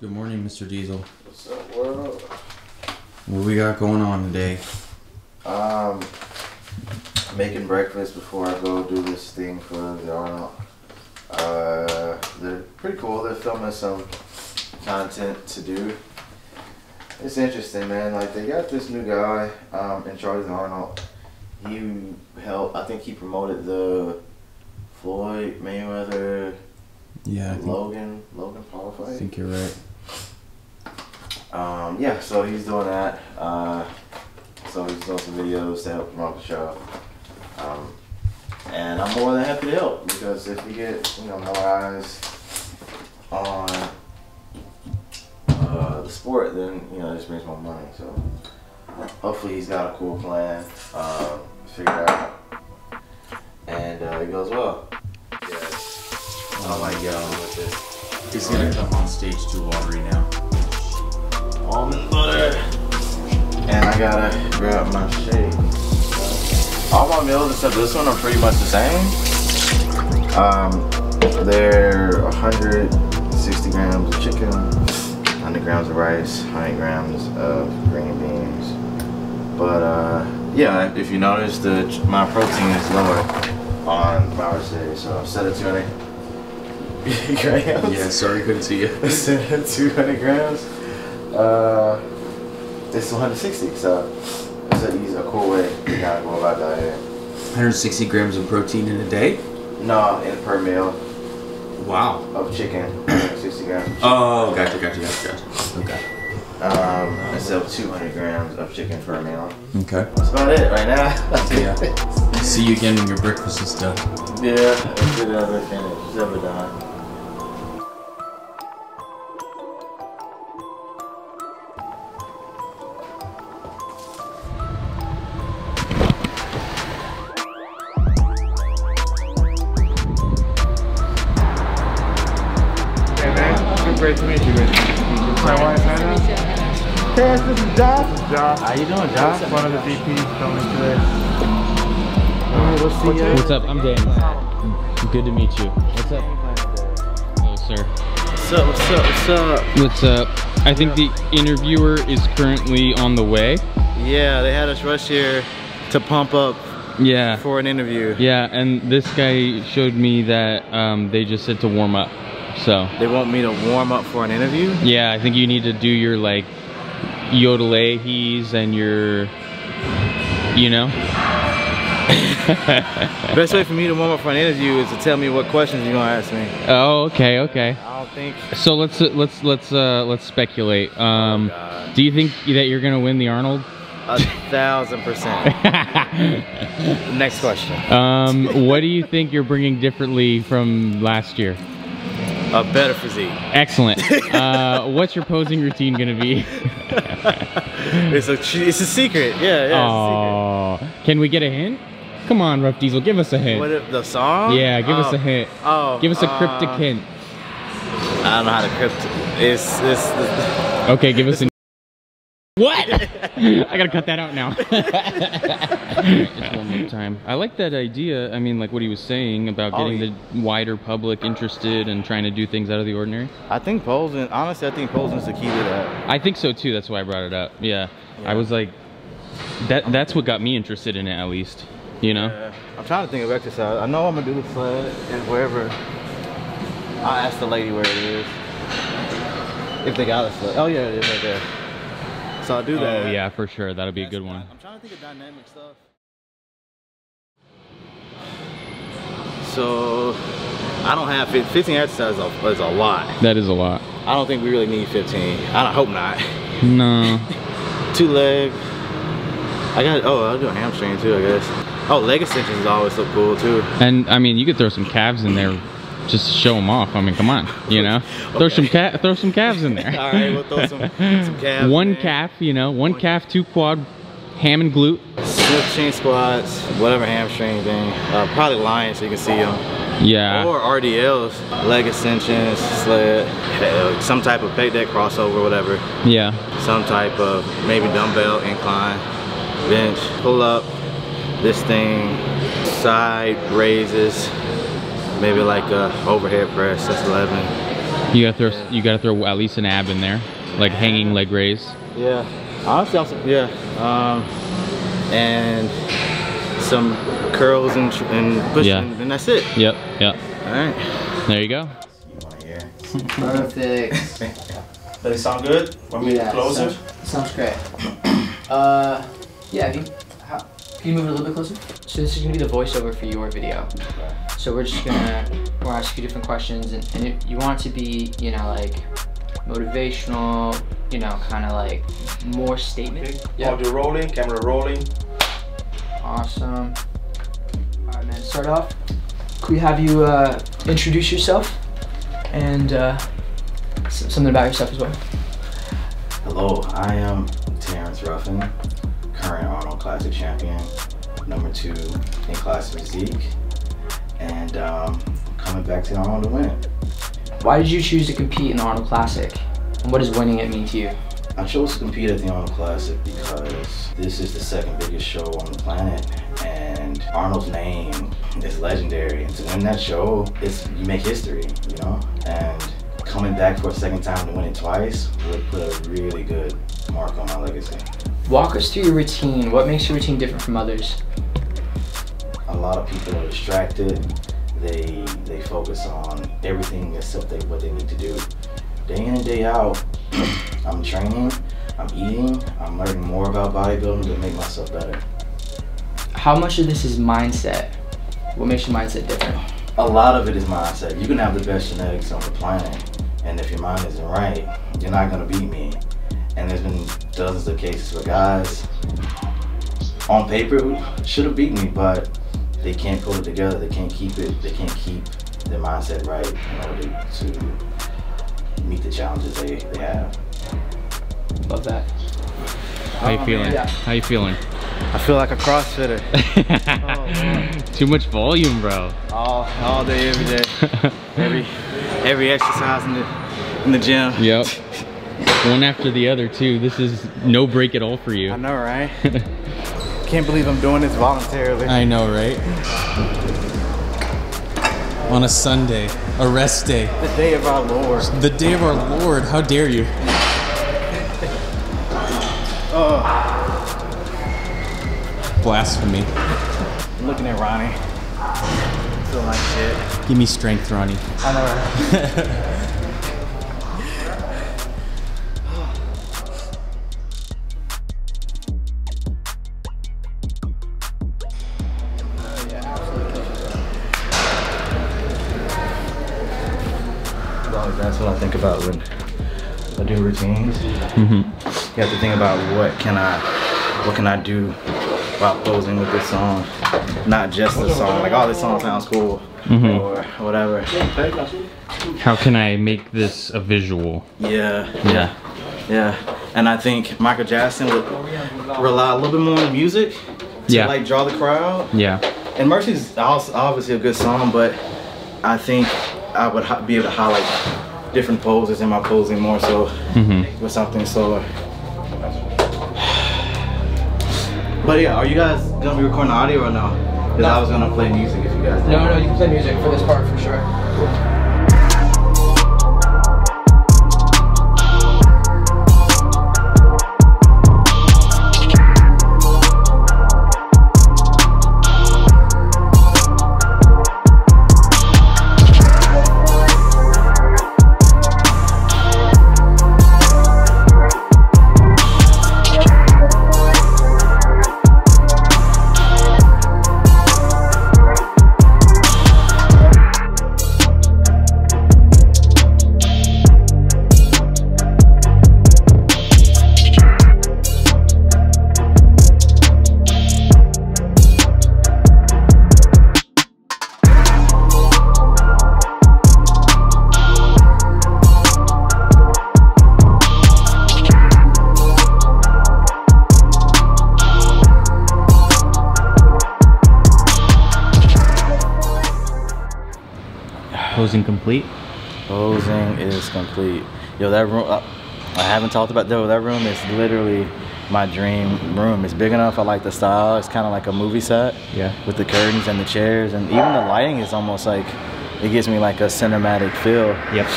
Good morning, Mr. Diesel. What's up, world? What we got going on today? Making breakfast before I go do this thing for the Arnold. They're pretty cool. They're filming some content to do. It's interesting, man. Like, they got this new guy in charge of the Arnold. He helped, I think he promoted the Floyd Mayweather, Logan Paul fight. I think you're right. Yeah, so he's doing that. So he's doing some videos to help promote the show. And I'm more than happy to help, because if we get, more eyes on the sport, then it just brings more money. So hopefully he's got a cool plan figured out, and it goes well. Yes. Oh my God, with this. He's gonna come on stage too watery now. Almond butter, and I gotta grab my shake. All my meals except this one are pretty much the same. They're 160 grams of chicken, 100 grams of rice, 100 grams of green beans. But yeah, if you notice, my protein is lower on Mother's Day, so instead of 200 grams. Yeah, sorry, couldn't see you. Instead of 200 grams, it's 160. So it's a cool way to kind of go about that. 160 grams of protein in a day? No, per meal. Wow. Of chicken, 160 grams. Of chicken. Oh, gotcha. Okay. Instead of 200 grams of chicken per meal. Okay. That's about it right now. Yeah. See you again when your breakfast is done. Yeah, it's good ever finished. It's ever done. Great to meet you, man. My wife, Anna. Casas, this is Josh. Josh. How you doing, Josh? One of the VPs filming today. We'll see you. What's up? I'm Dan. Good to meet you. What's up? Hello, sir. What's up? I think the interviewer is currently on the way. Yeah, they had us rush here to pump up for an interview. Yeah, and this guy showed me that they just said to warm up. So they want me to warm up for an interview? Yeah, I think you need to do your like yodel-he's and your, Best way for me to warm up for an interview is to tell me what questions you're gonna ask me. Oh, okay. I don't think. So let's speculate. Do you think that you're gonna win the Arnold? 1000%. Next question. What do you think you're bringing differently from last year? A better physique. Excellent. What's your posing routine gonna be? It's a secret. Yeah. Oh, it's a secret. Can we get a hint? Come on, Ruff Diesel, give us a hint. What, the song? Yeah, give us a hint. Give us a cryptic hint. I don't know how to cryptic. It's okay, give us a. What? I gotta cut that out now. Just one more time. I like that idea. I mean, like what he was saying about getting the wider public interested and trying to do things out of the ordinary. I think posing, honestly, I think posing is the key to that. I think so too. That's why I brought it up. Yeah. I was like, that's what got me interested in it, at least. Yeah. I'm trying to think of exercise. I know I'm gonna do the sled and wherever. I'll ask the lady where it is. If they got a sled. Oh yeah, it is right there. So I'll do that. Oh yeah, for sure. That'll be a good one. I'm trying to think of dynamic stuff. So I don't have 15 exercises is a lot. That is a lot. I don't think we really need 15. I hope not. No. 2 leg. I'll do a hamstring too, I guess. Oh, leg extensions always look cool too. And I mean, you could throw some calves in there. Just show them off. I mean, come on, Okay. Throw some calves in there. All right, we'll throw some calves. One calf, one calf, 2 quad, ham and glute. Smith chain squats, whatever hamstring thing. Probably lying so you can see them. Yeah. Or RDLs, leg extensions, sled, some type of pec deck crossover, whatever. Yeah. Some type of maybe dumbbell incline, bench, pull up, this thing, side raises. Maybe like a overhead press, that's 11. You gotta throw at least an ab in there, like hanging leg raise. Yeah, honestly, and some curls and pushing, and that's it. Yep. All right. There you go. Perfect. Does it sound good? Want me to close it? Sounds great. Yeah, can you move it a little bit closer? So this is gonna be the voiceover for your video. So we'll ask you different questions, and if you want it to be, you know, like motivational, you know, kind of like more statement. Yeah. Audio rolling, camera rolling. Awesome. All right, man. Start off. Could we have you introduce yourself and something about yourself as well? Hello, I am Terrence Ruffin, current Arnold Classic champion, #2 in Classic Physique, and coming back to Arnold to win. Why did you choose to compete in the Arnold Classic? And what does winning it mean to you? I chose to compete at the Arnold Classic because this is the second biggest show on the planet, and Arnold's name is legendary. And to win that show, you make history, you know? And coming back for a second time to win it twice would put a really good mark on my legacy. Walk us through your routine. What makes your routine different from others? A lot of people are distracted. They focus on everything except what they need to do. Day in and day out, I'm training, I'm eating, I'm learning more about bodybuilding to make myself better. How much of this is mindset? What makes your mindset different? A lot of it is mindset. You can have the best genetics on the planet, and if your mind isn't right, you're not gonna beat me. And there's been dozens of cases where guys on paper who should have beaten me, but they can't pull it together, they can't keep their mindset right in order to meet the challenges they have. Love that. How you feeling? Yeah. How you feeling? I feel like a CrossFitter. Too much volume, bro. All day, every day. every exercise in the gym. Yep. One after the other too. This is no break at all for you. I know, right? Can't believe I'm doing this voluntarily. I know, right? On a Sunday, a rest day. The day of our Lord. The day of our Lord, how dare you? Blasphemy. I'm looking at Ronnie. Feeling like shit. Give me strength, Ronnie. I know, right? That's what I think about when I do routines. You have to think about what can I do while posing with this song, not just the song. Like, oh, this song sounds cool, or whatever. How can I make this a visual? Yeah. And I think Michael Jackson would rely a little bit more on the music to like draw the crowd. Yeah. And Mercy's obviously a good song, but I think I would be able to highlight different poses in my posing more so with something slower. But yeah, are you guys gonna be recording audio or no? Because I was gonna play music if you guys did. No, you can play music for this part for sure. Posing complete? Posing is complete. Yo, that room, I haven't talked about that. That room is literally my dream room. It's big enough. I like the style. It's kind of like a movie set. Yeah. With the curtains and the chairs, and even the lighting is almost like, it gives me like a cinematic feel. Yep.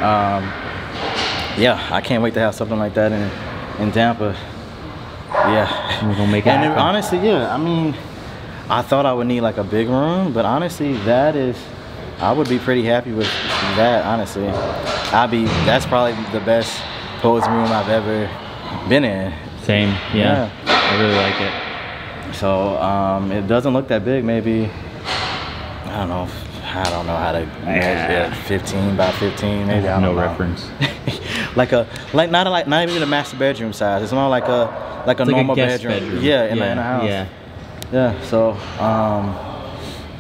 Yeah, I can't wait to have something like that in Tampa. Yeah, we're gonna make it happen. Honestly, yeah, I mean, I thought I would need like a big room, but honestly, I would be pretty happy with that. Honestly, that's probably the best posing room I've ever been in. Same, yeah. I really like it. So it doesn't look that big. Maybe I don't know how to measure it. 15 by 15, maybe. I don't know. Reference. Not even a master bedroom size. It's more like a normal bedroom. Yeah, in a house. Yeah. Yeah. So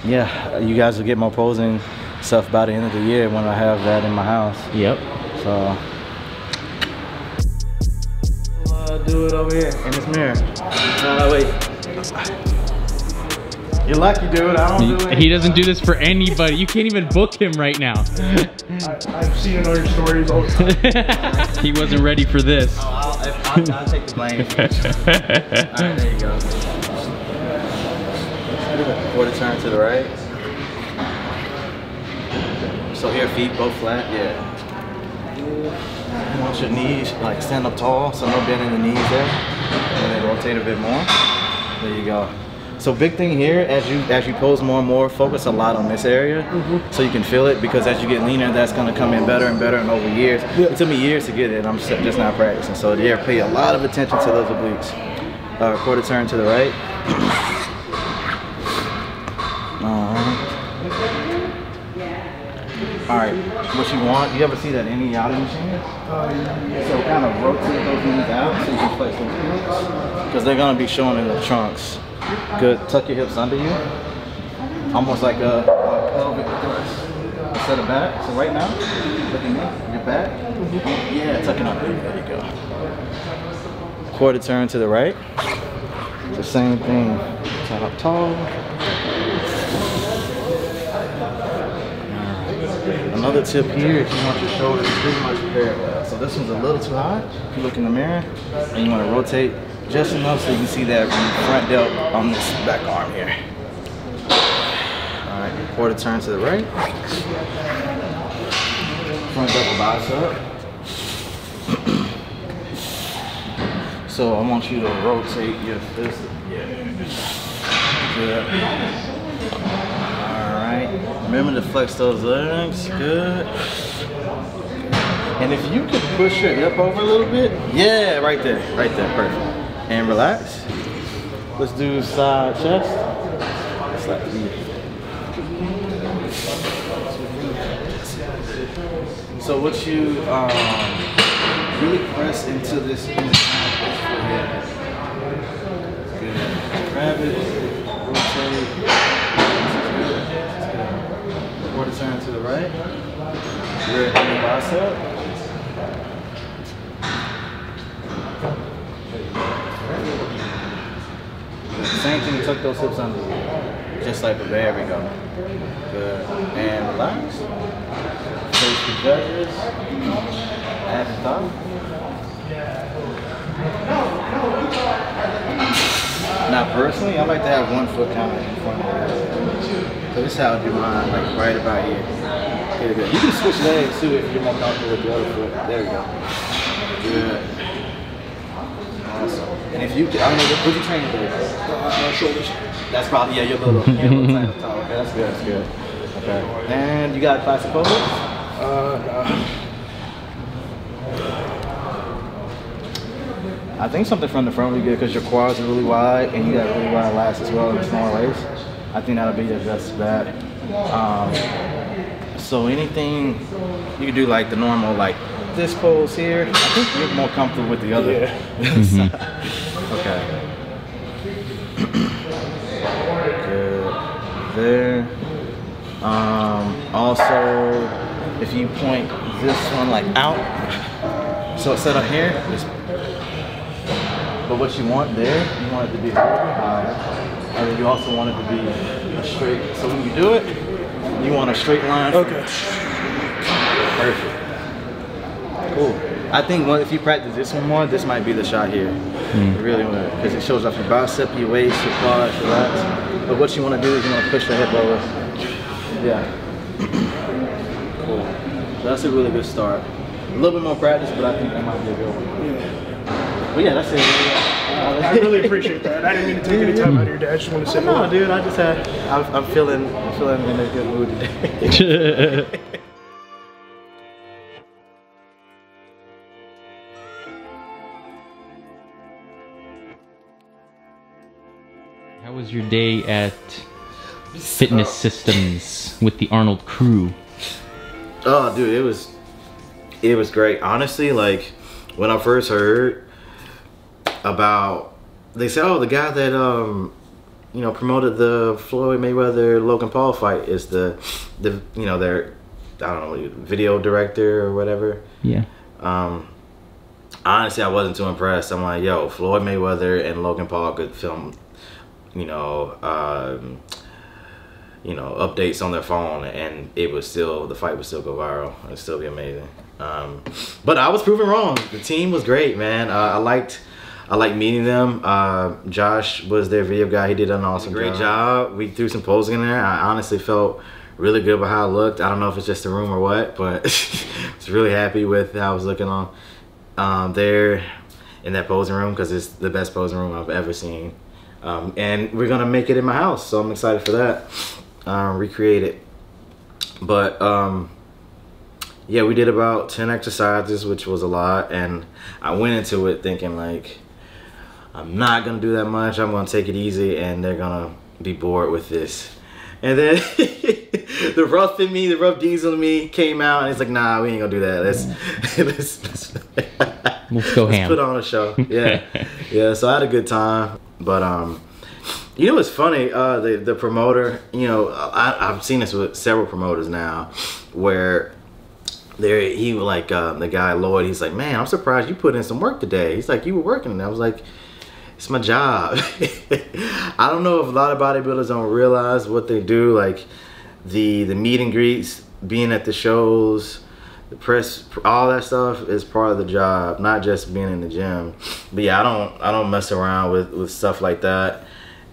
yeah, you guys will get more posing stuff by the end of the year when I have that in my house. Yep. So do it over here in this mirror. Wait. You're lucky, dude. I don't do it. He doesn't do this for anybody. You can't even book him right now. I've seen it on your stories all the time. He wasn't ready for this. I'll take the blame. Alright, there you go. Quarter turn to the right. So here, feet both flat. Yeah. You want your knees like stand up tall, so no bend in the knees there, and then rotate a bit more. There you go. So big thing here, as you pose more and more, focus a lot on this area, so you can feel it. Because as you get leaner, that's going to come in better and better, and over years. It took me years to get it. I'm just not practicing. So yeah, pay a lot of attention to those obliques. Quarter turn to the right. Alright, what you want, you ever see that Inuyasha machine? So kind of rotate those knees out so you can flex those hips. Because they're going to be showing in the trunks. Good, tuck your hips under you. Almost like a pelvic thrust. Instead of back. So right now, look at me, your back. Yeah, tuck it under. There you go. Quarter turn to the right. The same thing. Side up tall. Another tip here, if you want your shoulders pretty much parallel. So this one's a little too high. If you look in the mirror, and you want to rotate just enough so you can see that front delt on this back arm here. All right, quarter turn to the right. Front double bicep. So I want you to rotate your fist. Yeah. Good. Remember to flex those legs, good. And if you could push your hip over a little bit, yeah, right there, perfect. And relax. Let's do side chest. So what you really press into this good. Grab it, rotate. Quarter turn to the right. Rear hand bicep. Same thing, tuck those hips under you. Just like there we go. Good. And relax. Face the judges. At the top. Now personally, I like to have one foot kind of in front of the other. So this is how I do mine, like right about here. Good. You can switch legs too if you're more comfortable with the other foot. There we go. Good. Awesome. And if you can, I don't know, what you train to do? Shoulders. That's probably, yeah, you're a little tight up top. Okay, that's good, Okay. And you got classic pose? No. I think something from the front would be good because your quads are really wide and you got really wide lats as well in the small waist. I think that'll be your best bet. So anything you can do like the normal, like this pose here. I think you're more comfortable with the other side. Okay. Good. There. Also, if you point this one like out, so instead of here, but what you want there, you want it to be a little bit higher, and then you also want it to be a straight. So when you do it, you want a straight line. Okay. Perfect. Cool. I think if you practice this one more, this might be the shot here. You really want to, because it shows off your bicep, your waist, your quads, your lats. But what you want to do is you want to push your hip over. Yeah. Cool. That's a really good start. A little bit more practice, but I think that might be a good one. Yeah. But yeah, that's it. I really appreciate that. I didn't mean to take any time out of your day. I just want to say, no, dude. I just had. I'm feeling in a good mood today. How was your day at Fitness Systems with the Arnold crew? Oh, dude, it was great. Honestly, like when I first heard about, they said, oh, the guy that you know, promoted the Floyd Mayweather Logan Paul fight is the you know, their, I don't know, video director or whatever. Yeah. Honestly, I wasn't too impressed. I'm like, yo, Floyd Mayweather and Logan Paul could film, you know, updates on their phone, and it was still, the fight would still go viral. It would still be amazing. But I was proven wrong. The team was great, man. I liked meeting them. Josh was their video guy. He did an awesome, great job. We threw some posing in there. I honestly felt really good about how it looked. I don't know if it's just the room or what, but I was really happy with how I was looking on there in that posing room, because it's the best posing room I've ever seen. And we're gonna make it in my house, so I'm excited for that. Recreate it. But yeah, we did about 10 exercises, which was a lot, and I went into it thinking like, I'm not gonna do that much, I'm gonna take it easy, and they're gonna be bored with this. And then the Ruff in me, the Ruff diesel in me came out, and it's like, nah, we ain't gonna do that. Let's go ham. Let's put on a show. Yeah. Yeah, so I had a good time. But you know what's funny, the promoter, you know, I've seen this with several promoters now, where he like the guy Lloyd, he's like, man, I'm surprised you put in some work today. He's like, you were working, and I was like, it's my job. I don't know if a lot of bodybuilders don't realize what they do, like the meet and greets, being at the shows, the press, all that stuff is part of the job, not just being in the gym. But yeah, I don't mess around with stuff like that,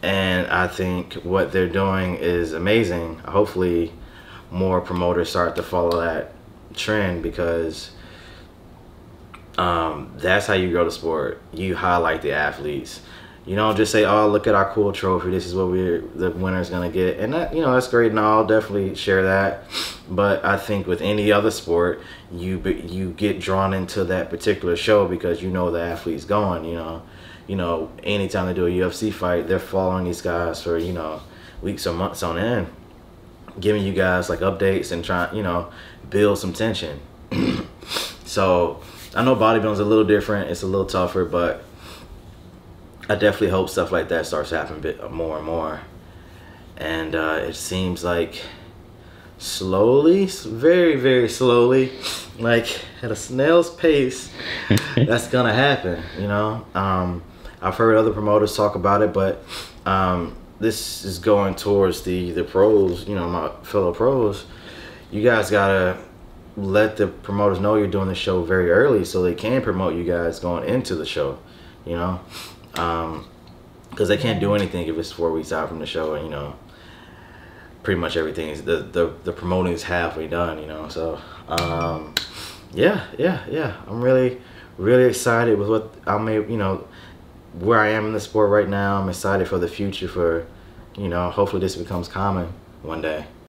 and I think what they're doing is amazing. Hopefully more promoters start to follow that trend, because that's how you grow the sport. You highlight the athletes. You don't just say, oh, look at our cool trophy, this is what the winner's gonna get. And that, you know, that's great and all, definitely share that. But I think with any other sport, you get drawn into that particular show because you know the athlete's going, you know, anytime they do a UFC fight, they're following these guys for, you know, weeks or months on end, giving you guys like updates and trying, you know, build some tension. So I know bodybuilding's a little different, it's a little tougher, but I definitely hope stuff like that starts happening a bit more and more. And it seems like slowly, very, very slowly, like at a snail's pace, that's gonna happen, you know. I've heard other promoters talk about it, but this is going towards the pros, you know, my fellow pros. You guys gotta let the promoters know you're doing the show very early so they can promote you guys going into the show, you know. Because they can't do anything if it's 4 weeks out from the show, and you know, pretty much everything is the promoting is halfway done, you know. So yeah, I'm really excited with what I may, you know, where I am in the sport right now. I'm excited for the future, for, you know, hopefully this becomes common one day.